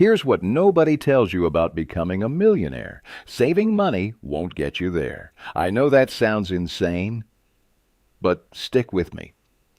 Here's what nobody tells you about becoming a millionaire. Saving money won't get you there. I know that sounds insane, but stick with me.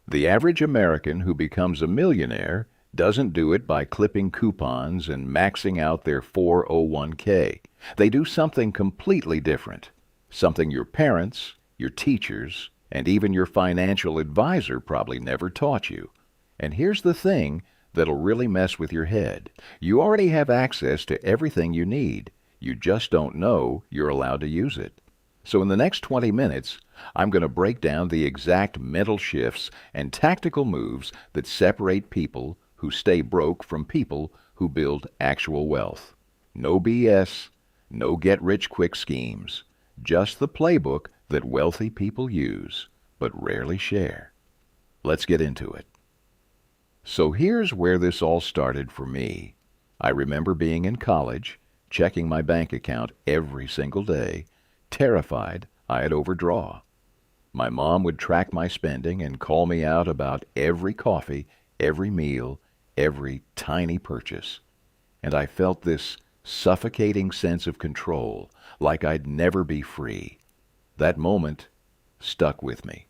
The average American who becomes a millionaire doesn't do it by clipping coupons and maxing out their 401k. They do something completely different. Something your parents, your teachers, and even your financial advisor probably never taught you. And here's the thing that'll really mess with your head. You already have access to everything you need. You just don't know you're allowed to use it. So in the next 20 minutes, I'm going to break down the exact mental shifts and tactical moves that separate people who stay broke from people who build actual wealth. No BS, no get-rich-quick schemes. Just the playbook that wealthy people use, but rarely share. Let's get into it. So here's where this all started for me. I remember being in college, checking my bank account every single day, terrified I'd overdraw. My mom would track my spending and call me out about every coffee, every meal, every tiny purchase. And I felt this suffocating sense of control, like I'd never be free. That moment stuck with me.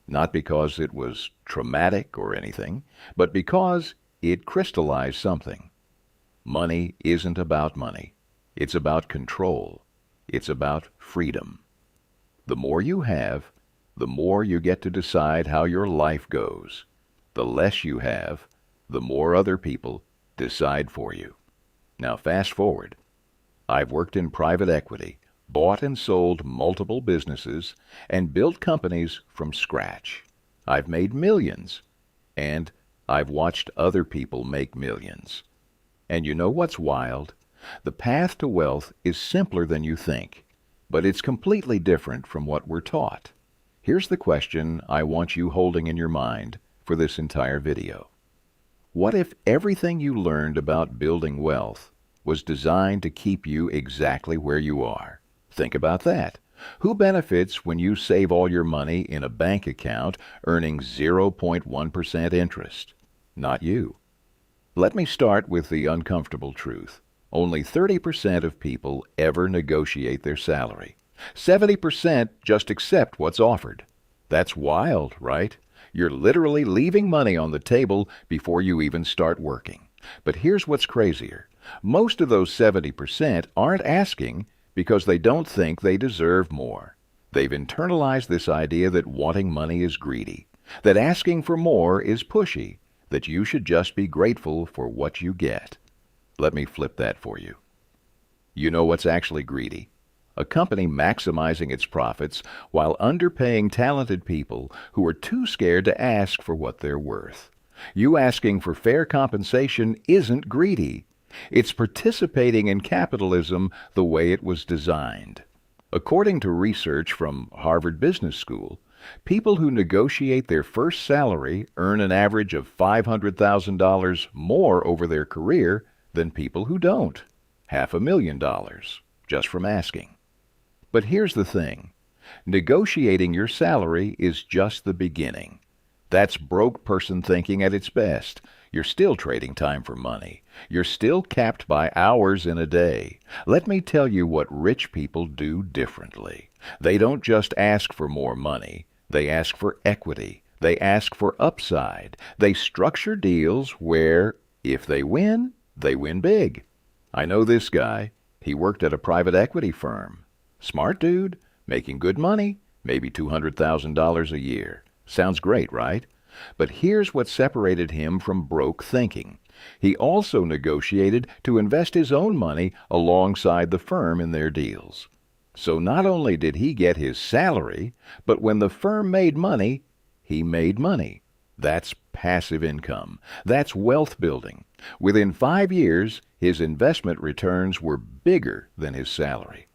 Not because it was traumatic or anything, but because it crystallized something. Money isn't about money. It's about control. It's about freedom. The more you have, the more you get to decide how your life goes. The less you have, the more other people decide for you. Now fast forward. I've worked in private equity, bought and sold multiple businesses, and built companies from scratch. I've made millions, and I've watched other people make millions. And you know what's wild? The path to wealth is simpler than you think, but it's completely different from what we're taught. Here's the question I want you holding in your mind for this entire video. What if everything you learned about building wealth was designed to keep you exactly where you are? Think about that. Who benefits when you save all your money in a bank account earning 0.1% interest? Not you. Let me start with the uncomfortable truth. Only 30% of people ever negotiate their salary. 70% just accept what's offered. That's wild, right? You're literally leaving money on the table before you even start working. But here's what's crazier. Most of those 70% aren't asking because they don't think they deserve more. They've internalized this idea that wanting money is greedy, that asking for more is pushy, that you should just be grateful for what you get. Let me flip that for you. You know what's actually greedy? A company maximizing its profits while underpaying talented people who are too scared to ask for what they're worth. You asking for fair compensation isn't greedy. It's participating in capitalism the way it was designed. According to research from Harvard Business School, people who negotiate their first salary earn an average of $500,000 more over their career than people who don't. $500,000 just from asking. But here's the thing. Negotiating your salary is just the beginning. That's broke person thinking at its best. You're still trading time for money. You're still capped by hours in a day. Let me tell you what rich people do differently. They don't just ask for more money. They ask for equity. They ask for upside. They structure deals where, if they win big. I know this guy. He worked at a private equity firm. Smart dude, making good money, maybe $200,000 a year. Sounds great, right? But here's what separated him from broke thinking. He also negotiated to invest his own money alongside the firm in their deals. So not only did he get his salary, but when the firm made money, he made money. That's passive income. That's wealth building. Within 5 years, his investment returns were bigger than his salary.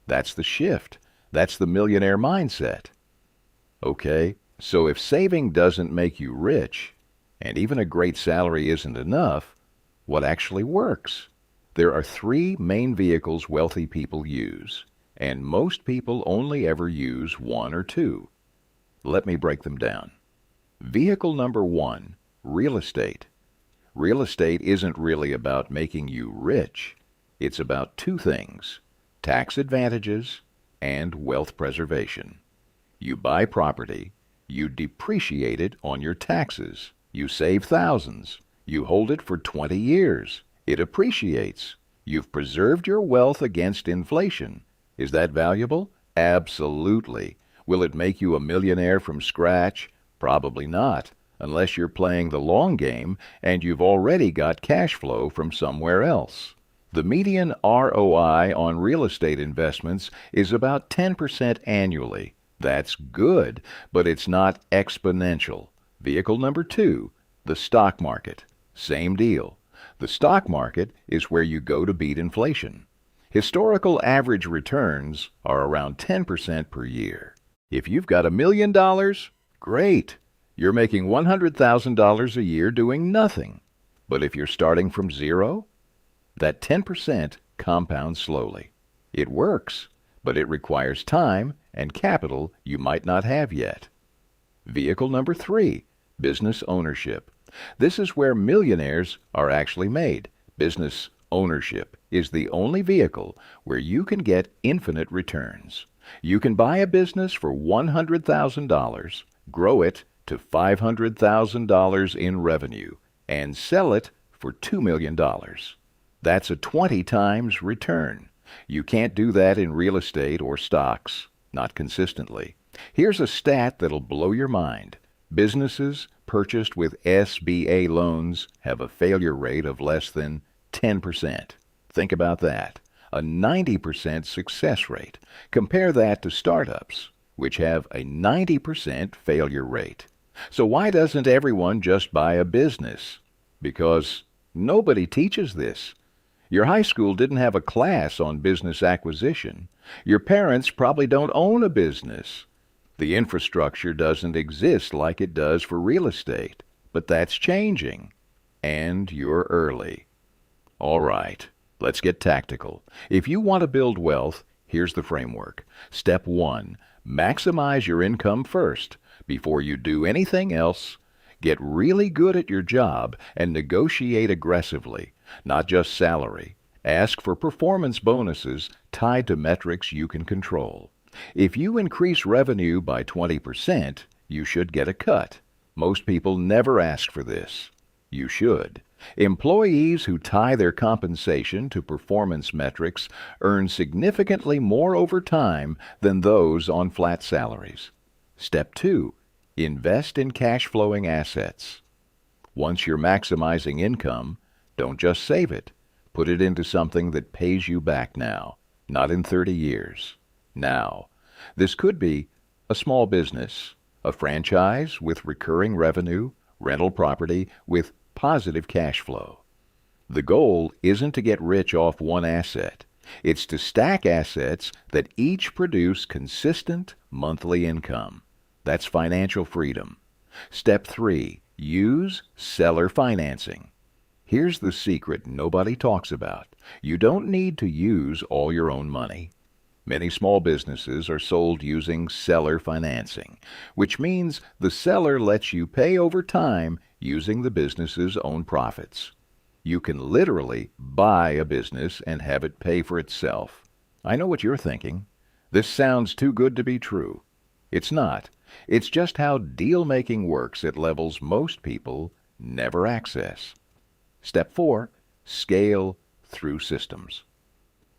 That's the shift. That's the millionaire mindset. Okay, so if saving doesn't make you rich, and even a great salary isn't enough, what actually works? There are 3 main vehicles wealthy people use, and most people only ever use 1 or 2. Let me break them down. Vehicle number 1, real estate. Real estate isn't really about making you rich. It's about two things: tax advantages and wealth preservation. You buy property, you depreciate it on your taxes, you save thousands, you hold it for 20 years, it appreciates. You've preserved your wealth against inflation. Is that valuable? Absolutely. Will it make you a millionaire from scratch? Probably not, unless you're playing the long game and you've already got cash flow from somewhere else. The median ROI on real estate investments is about 10% annually. That's good, but it's not exponential. Vehicle number two, the stock market. Same deal. The stock market is where you go to beat inflation. Historical average returns are around 10% per year. If you've got $1 million, great. You're making $100,000 a year doing nothing. But if you're starting from zero, that 10% compounds slowly. It works, but it requires time and capital you might not have yet. Vehicle number three, business ownership. This is where millionaires are actually made. Business ownership is the only vehicle where you can get infinite returns. You can buy a business for $100,000, grow it to $500,000 in revenue, and sell it for $2 million. That's a 20 times return. You can't do that in real estate or stocks, not consistently. Here's a stat that'll blow your mind. Businesses purchased with SBA loans have a failure rate of less than 10%. Think about that. A 90% success rate. Compare that to startups, which have a 90% failure rate. So why doesn't everyone just buy a business? Because nobody teaches this. Your high school didn't have a class on business acquisition. Your parents probably don't own a business. The infrastructure doesn't exist like it does for real estate. But that's changing. And you're early. All right, let's get tactical. If you want to build wealth, here's the framework. Step 1, maximize your income first. Before you do anything else, get really good at your job and negotiate aggressively, not just salary. Ask for performance bonuses tied to metrics you can control. If you increase revenue by 20%, you should get a cut. Most people never ask for this. You should. Employees who tie their compensation to performance metrics earn significantly more over time than those on flat salaries. Step 2. Invest in cash-flowing assets. Once you're maximizing income, don't just save it. Put it into something that pays you back now, not in 30 years. Now, this could be a small business, a franchise with recurring revenue, rental property with positive cash flow. The goal isn't to get rich off one asset. It's to stack assets that each produce consistent monthly income. That's financial freedom. Step 3. Use seller financing. Here's the secret nobody talks about. You don't need to use all your own money. Many small businesses are sold using seller financing, which means the seller lets you pay over time using the business's own profits. You can literally buy a business and have it pay for itself. I know what you're thinking. This sounds too good to be true. It's not. It's just how deal-making works at levels most people never access. Step 4. Scale through systems.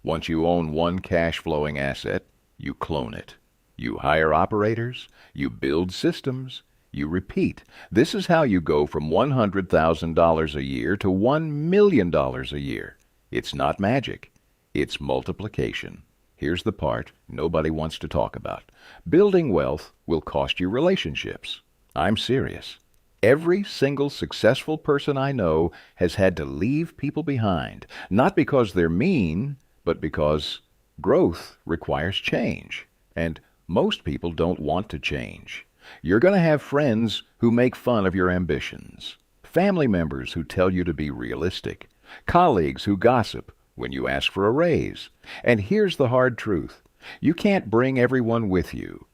Once you own one cash-flowing asset, you clone it. You hire operators, you build systems, you repeat. This is how you go from $100,000 a year to $1 million a year. It's not magic. It's multiplication. Here's the part nobody wants to talk about. Building wealth will cost you relationships. I'm serious. Every single successful person I know has had to leave people behind, not because they're mean, but because growth requires change. And most people don't want to change. You're going to have friends who make fun of your ambitions, family members who tell you to be realistic, colleagues who gossip when you ask for a raise. And here's the hard truth. You can't bring everyone with you.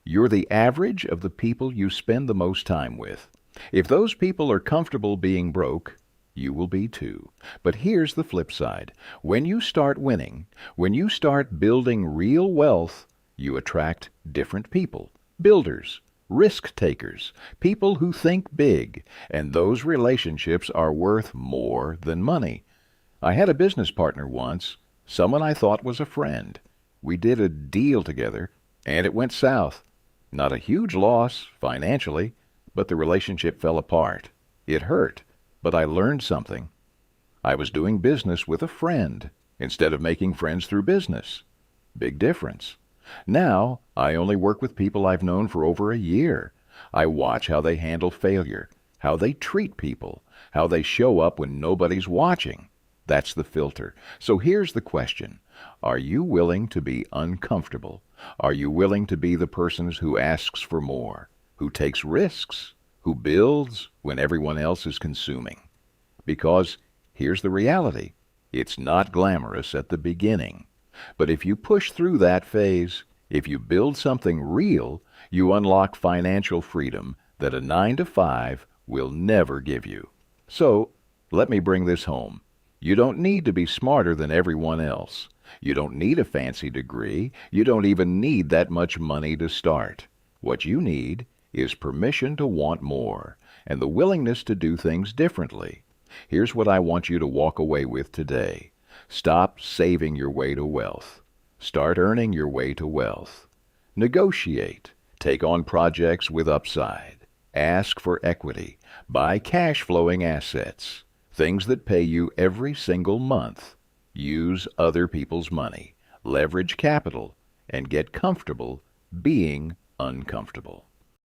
You're the average of the people you spend the most time with. If those people are comfortable being broke, you will be too. But here's the flip side. When you start winning, when you start building real wealth, you attract different people, builders, risk takers, people who think big, and those relationships are worth more than money. I had a business partner once, someone I thought was a friend. We did a deal together, and it went south. Not a huge loss financially, but the relationship fell apart. It hurt, but I learned something. I was doing business with a friend instead of making friends through business. Big difference. Now, I only work with people I've known for over a year. I watch how they handle failure, how they treat people, how they show up when nobody's watching. That's the filter. So here's the question. Are you willing to be uncomfortable? Are you willing to be the person who asks for more, who takes risks, who builds when everyone else is consuming? Because here's the reality. It's not glamorous at the beginning. But if you push through that phase, if you build something real, you unlock financial freedom that a 9 to 5 will never give you. So, let me bring this home. You don't need to be smarter than everyone else. You don't need a fancy degree. You don't even need that much money to start. What you need is permission to want more and the willingness to do things differently. Here's what I want you to walk away with today. Stop saving your way to wealth. Start earning your way to wealth. Negotiate. Take on projects with upside. Ask for equity. Buy cash-flowing assets. Things that pay you every single month. Use other people's money. Leverage capital. And get comfortable being uncomfortable.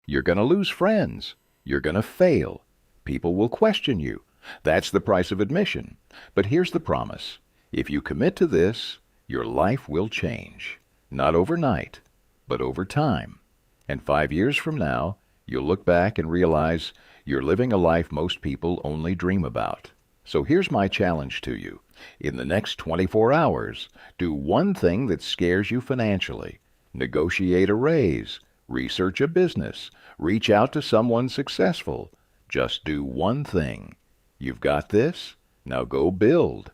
You're going to lose friends. You're going to fail. People will question you. That's the price of admission. But here's the promise. If you commit to this, your life will change. Not overnight, but over time. And 5 years from now, you'll look back and realize you're living a life most people only dream about. So here's my challenge to you. In the next 24 hours, do one thing that scares you financially. Negotiate a raise. Research a business. Reach out to someone successful. Just do one thing. You've got this. Now go build.